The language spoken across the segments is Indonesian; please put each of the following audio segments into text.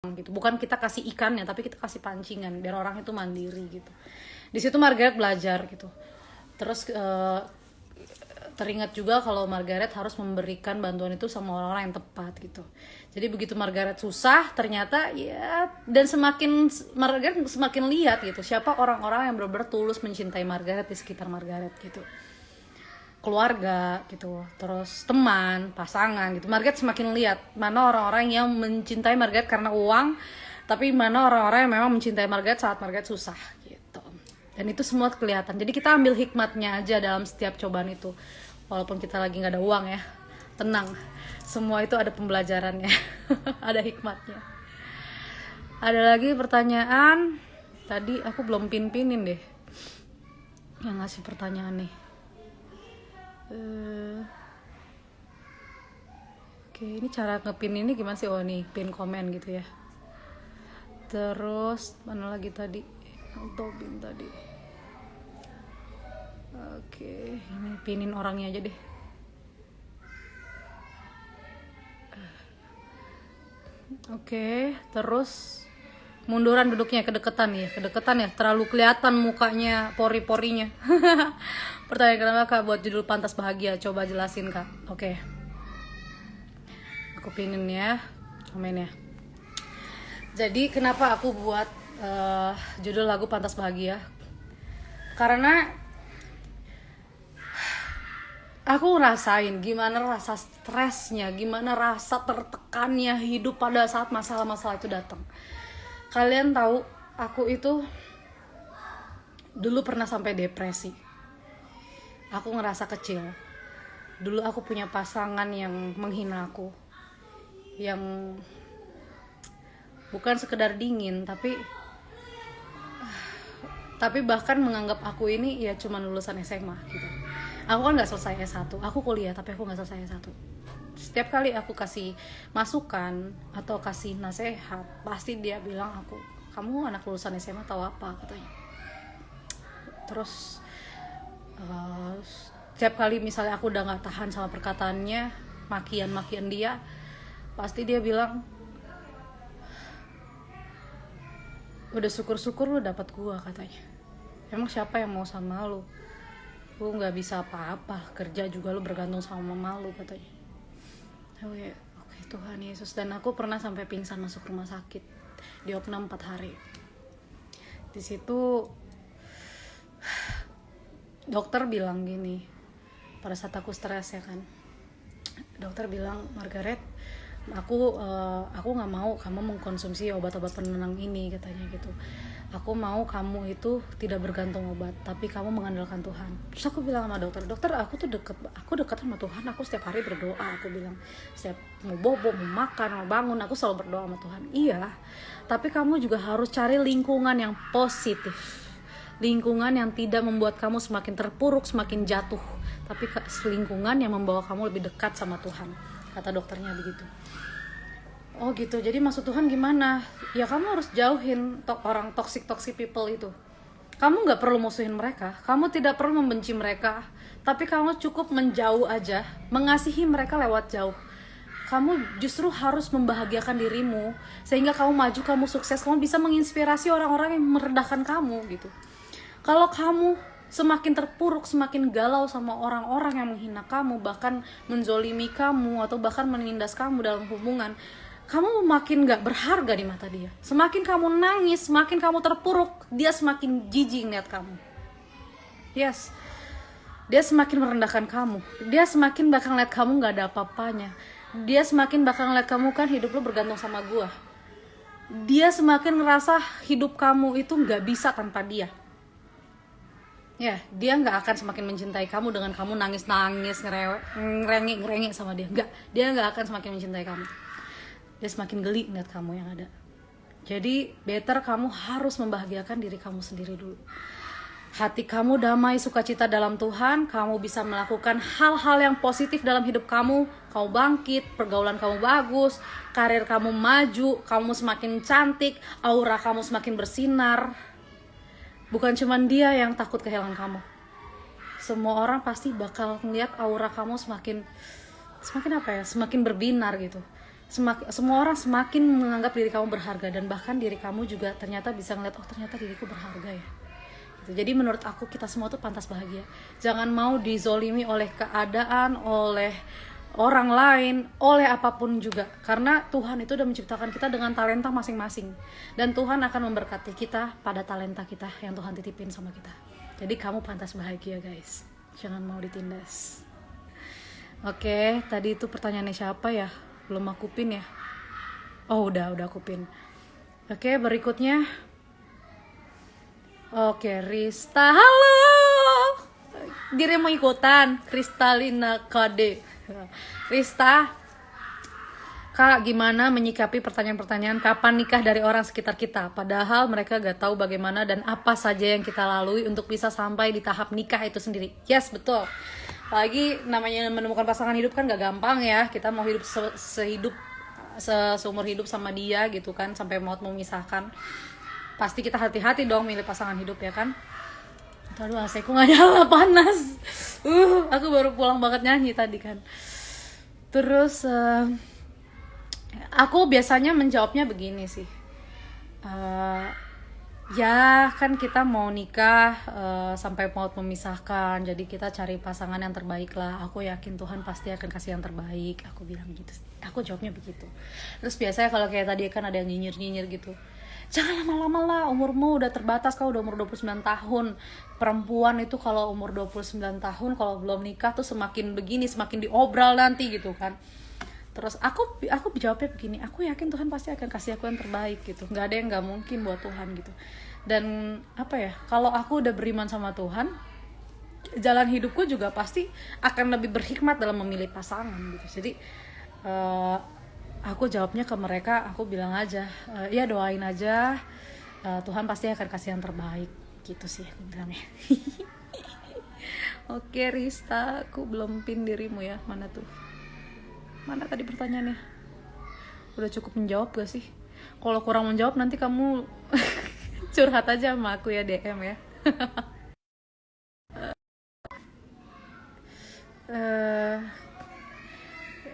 gitu. Bukan kita kasih ikannya, tapi kita kasih pancingan biar orang itu mandiri gitu. Di situ Margaret belajar gitu. Terus teringat juga kalau Margaret harus memberikan bantuan itu sama orang-orang yang tepat gitu. Jadi begitu Margaret susah, ternyata ya, dan Margaret semakin lihat gitu siapa orang-orang yang benar-benar tulus mencintai Margaret di sekitar Margaret gitu. Keluarga gitu, terus teman, pasangan gitu. Margaret semakin lihat mana orang-orang yang mencintai Margaret karena uang, tapi mana orang-orang yang memang mencintai Margaret saat Margaret susah gitu. Dan itu semua kelihatan. Jadi kita ambil hikmatnya aja dalam setiap cobaan itu. Walaupun kita lagi nggak ada uang ya, tenang. Semua itu ada pembelajarannya, ada hikmatnya. Ada lagi pertanyaan. Tadi aku belum pin-pinin deh yang ngasih pertanyaan nih. Oke, ini cara ngepin ini gimana sih? Oh nih, pin komen gitu ya. Terus mana lagi tadi? Autopin tadi. Oke, ini pinin orangnya aja deh. Oke, terus munduran duduknya, kedeketan ya, terlalu kelihatan mukanya, pori-porinya. Pertanyaan kenapa Kak buat judul Pantas Bahagia? Coba jelasin Kak. Oke, aku pinin ya komennya. Jadi kenapa aku buat judul lagu Pantas Bahagia? Karena aku ngerasain gimana rasa stresnya, gimana rasa tertekannya hidup pada saat masalah-masalah itu datang. Kalian tahu, aku itu dulu pernah sampai depresi. Aku ngerasa kecil. Dulu aku punya pasangan yang menghina aku, yang bukan sekedar dingin, tapi bahkan menganggap aku ini ya cuma lulusan SMA gitu. Aku kan nggak selesai S1, aku kuliah tapi aku nggak selesai S1. Setiap kali aku kasih masukan atau kasih nasihat, pasti dia bilang aku, kamu anak lulusan SMA tahu apa katanya. Terus setiap kali misalnya aku udah nggak tahan sama perkataannya, makian dia, pasti dia bilang, udah syukur-syukur lu dapat gua katanya. Emang siapa yang mau sama lu? Lu nggak bisa apa-apa, kerja juga lu bergantung sama mama lu katanya. Oke, Tuhan Yesus. Dan aku pernah sampai pingsan masuk rumah sakit di opnam 4 hari. Di situ dokter bilang gini, pada saat aku stres ya kan, dokter bilang, Margaret, aku nggak mau kamu mengkonsumsi obat-obat penenang ini katanya gitu. Aku mau kamu itu tidak bergantung obat, tapi kamu mengandalkan Tuhan. Terus aku bilang sama dokter, aku tuh dekat sama Tuhan, aku setiap hari berdoa. Aku bilang, setiap mau bobo, mau makan, mau bangun, aku selalu berdoa sama Tuhan. Iya, tapi kamu juga harus cari lingkungan yang positif, lingkungan yang tidak membuat kamu semakin terpuruk, semakin jatuh, tapi lingkungan yang membawa kamu lebih dekat sama Tuhan, kata dokternya begitu. Oh gitu, jadi maksud Tuhan gimana? Ya kamu harus jauhin orang toxic people itu. Kamu gak perlu musuhin mereka, kamu tidak perlu membenci mereka, tapi kamu cukup menjauh aja, mengasihi mereka lewat jauh. Kamu justru harus membahagiakan dirimu, sehingga kamu maju, kamu sukses, kamu bisa menginspirasi orang-orang yang merendahkan kamu gitu. Kalau kamu semakin terpuruk, semakin galau sama orang-orang yang menghina kamu, bahkan menzolimi kamu, atau bahkan menindas kamu dalam hubungan, kamu makin gak berharga di mata dia. Semakin kamu nangis, semakin kamu terpuruk, dia semakin jijik ngeliat kamu. Yes, dia semakin merendahkan kamu. Dia semakin bakal ngeliat kamu gak ada apa-apanya. Dia semakin bakal ngeliat kamu kan hidup lu bergantung sama gua. Dia semakin ngerasa hidup kamu itu gak bisa tanpa dia. Ya, dia gak akan semakin mencintai kamu dengan kamu nangis-nangis, ngerengek sama dia. Enggak, dia gak akan semakin mencintai kamu. Dia semakin geli ngeliat kamu yang ada. Jadi better kamu harus membahagiakan diri kamu sendiri dulu. Hati kamu damai, sukacita dalam Tuhan, kamu bisa melakukan hal-hal yang positif dalam hidup kamu. Kamu bangkit, pergaulan kamu bagus, karir kamu maju, kamu semakin cantik, aura kamu semakin bersinar. Bukan cuma dia yang takut kehilangan kamu. Semua orang pasti bakal ngeliat aura kamu semakin apa ya? Semakin berbinar gitu. semua orang semakin menganggap diri kamu berharga, dan bahkan diri kamu juga ternyata bisa ngeliat, oh ternyata diriku berharga ya gitu. Jadi menurut aku kita semua tuh pantas bahagia. Jangan mau dizolimi oleh keadaan, oleh orang lain, oleh apapun juga, karena Tuhan itu udah menciptakan kita dengan talenta masing-masing, dan Tuhan akan memberkati kita pada talenta kita yang Tuhan titipin sama kita. Jadi kamu pantas bahagia guys, jangan mau ditindas. Oke, tadi itu pertanyaannya siapa ya? Belum aku pin ya? Oh udah aku pin. Oke, berikutnya. Oke, Rista, halo. Diri mau ikutan, Kristalina KD. Rista, Kak, gimana menyikapi pertanyaan-pertanyaan kapan nikah dari orang sekitar kita? Padahal mereka gak tahu bagaimana dan apa saja yang kita lalui untuk bisa sampai di tahap nikah itu sendiri. Yes, betul. Apalagi namanya menemukan pasangan hidup kan gak gampang ya. Kita mau hidup seumur hidup sama dia gitu kan, sampai maut memisahkan. Pasti kita hati-hati dong milih pasangan hidup ya kan. Aduh, AC-ku gak nyala, panas. Aku baru pulang banget nyanyi tadi kan. Terus aku biasanya menjawabnya begini sih. Ya kan kita mau nikah sampai maut memisahkan, jadi kita cari pasangan yang terbaik lah. Aku yakin Tuhan pasti akan kasih yang terbaik. Aku bilang gitu. Aku jawabnya begitu. Terus biasanya kalau kayak tadi kan ada yang nyinyir gitu, jangan lama-lama lah, umurmu udah terbatas, kau udah umur 29 tahun. Perempuan itu kalau umur 29 tahun kalau belum nikah tuh semakin begini, semakin diobral nanti gitu kan. Terus aku jawabnya begini, aku yakin Tuhan pasti akan kasih aku yang terbaik gitu. Nggak ada yang nggak mungkin buat Tuhan gitu. Dan apa ya, kalau aku udah beriman sama Tuhan, jalan hidupku juga pasti akan lebih berhikmat dalam memilih pasangan gitu. Jadi aku jawabnya ke mereka, aku bilang aja, ya doain aja, Tuhan pasti akan kasih yang terbaik gitu sih aku bilangnya. Oke Rista, aku belum pin dirimu ya, mana tuh? Mana tadi pertanyaannya? Udah cukup menjawab gak sih? Kalau kurang menjawab nanti kamu curhat aja sama aku ya, DM ya.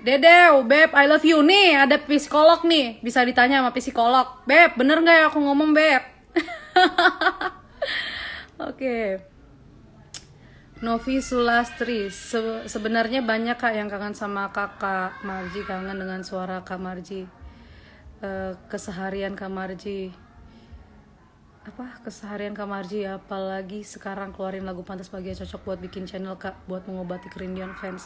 Dedeo, Beb, I love you nih, ada psikolog nih, bisa ditanya sama psikolog. Beb, bener gak ya aku ngomong Beb? Oke. Novi Sulastri, sebenarnya banyak kak yang kangen sama kakak Marji, kangen dengan suara kak Marji, keseharian kak Marji, keseharian kak Marji, apalagi sekarang keluarin lagu Pantas Bahagia, cocok buat bikin channel kak, buat mengobati kerinduan fans.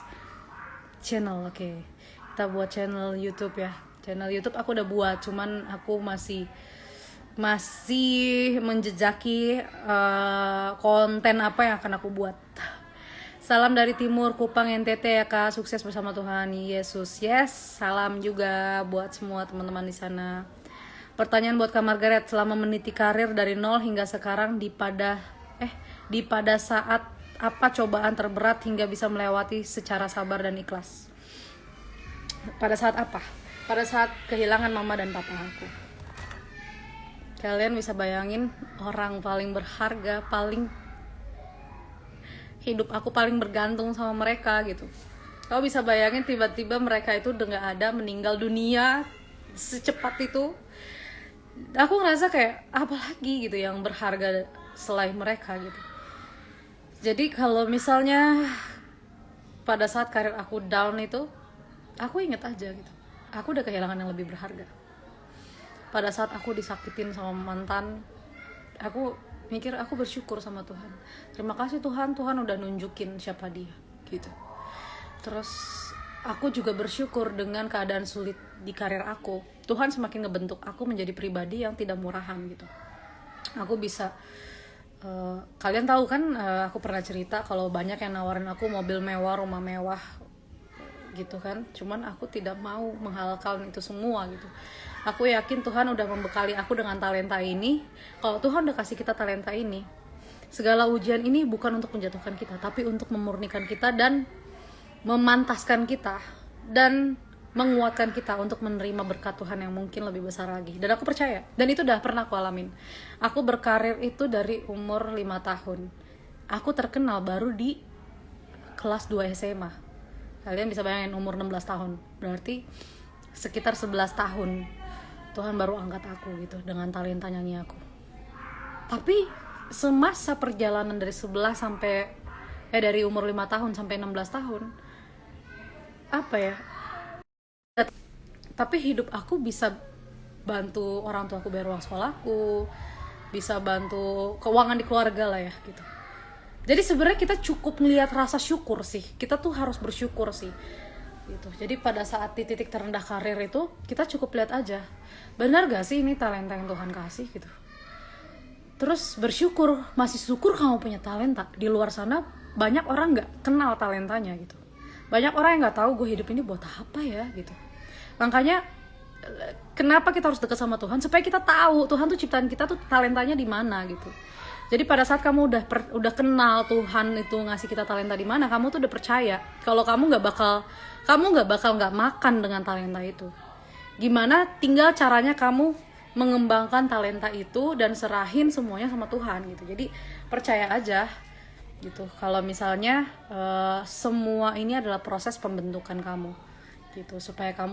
Channel, oke. Kita buat channel YouTube ya. Channel YouTube aku udah buat, cuman aku masih menjejaki konten apa yang akan aku buat. Salam dari Timur Kupang NTT ya kak, sukses bersama Tuhan Yesus. Yes, salam juga buat semua teman-teman di sana. Pertanyaan buat Kak Margaret, selama meniti karir dari nol hingga sekarang di pada saat apa cobaan terberat hingga bisa melewati secara sabar dan ikhlas? Pada saat apa? Pada saat kehilangan mama dan papa aku. Kalian bisa bayangin, orang paling berharga, hidup aku paling bergantung sama mereka gitu. Kau bisa bayangin tiba-tiba mereka itu udah gak ada, meninggal dunia secepat itu. Aku ngerasa kayak apa lagi gitu yang berharga selain mereka gitu. Jadi kalau misalnya pada saat karir aku down itu, aku inget aja gitu, aku udah kehilangan yang lebih berharga. Pada saat aku disakitin sama mantan, aku mikir, aku bersyukur sama Tuhan. Terima kasih Tuhan udah nunjukin siapa dia gitu. Terus aku juga bersyukur dengan keadaan sulit di karir aku. Tuhan semakin ngebentuk aku menjadi pribadi yang tidak murahan gitu. Aku bisa kalian tahu kan, aku pernah cerita kalau banyak yang nawarin aku mobil mewah, rumah mewah gitu kan. Cuman aku tidak mau menghalalkan itu semua gitu. Aku yakin Tuhan udah membekali aku dengan talenta ini. Kalau Tuhan udah kasih kita talenta ini, segala ujian ini bukan untuk menjatuhkan kita, tapi untuk memurnikan kita dan memantaskan kita dan menguatkan kita untuk menerima berkat Tuhan yang mungkin lebih besar lagi. Dan aku percaya, dan itu udah pernah aku alamin. Aku berkarir itu dari umur 5 tahun. Aku terkenal baru di kelas 2 SMA. Kalian bisa bayangin umur 16 tahun. Berarti sekitar 11 tahun Tuhan baru angkat aku gitu dengan talenta nyanyi aku. Tapi semasa perjalanan dari 11 sampai dari umur 5 tahun sampai 16 tahun, apa ya, tapi hidup aku bisa bantu orang tua aku bayar uang sekolahku, bisa bantu keuangan di keluarga lah ya gitu. Jadi sebenarnya kita cukup melihat rasa syukur sih, kita tuh harus bersyukur sih gitu. Jadi pada saat di titik terendah karir itu kita cukup lihat aja, benar gak sih ini talenta yang Tuhan kasih gitu. Terus bersyukur, masih syukur kamu punya talenta. Di luar sana banyak orang gak kenal talentanya gitu, banyak orang yang gak tahu gue hidup ini buat apa ya gitu. Makanya kenapa kita harus dekat sama Tuhan, supaya kita tahu Tuhan tuh ciptaan kita tuh talentanya di mana gitu. Jadi pada saat kamu udah kenal Tuhan itu ngasih kita talenta di mana, kamu tuh udah percaya kalau kamu nggak bakal nggak makan dengan talenta itu. Gimana tinggal caranya kamu mengembangkan talenta itu dan serahin semuanya sama Tuhan gitu. Jadi percaya aja gitu. Kalau misalnya semua ini adalah proses pembentukan kamu gitu, supaya kamu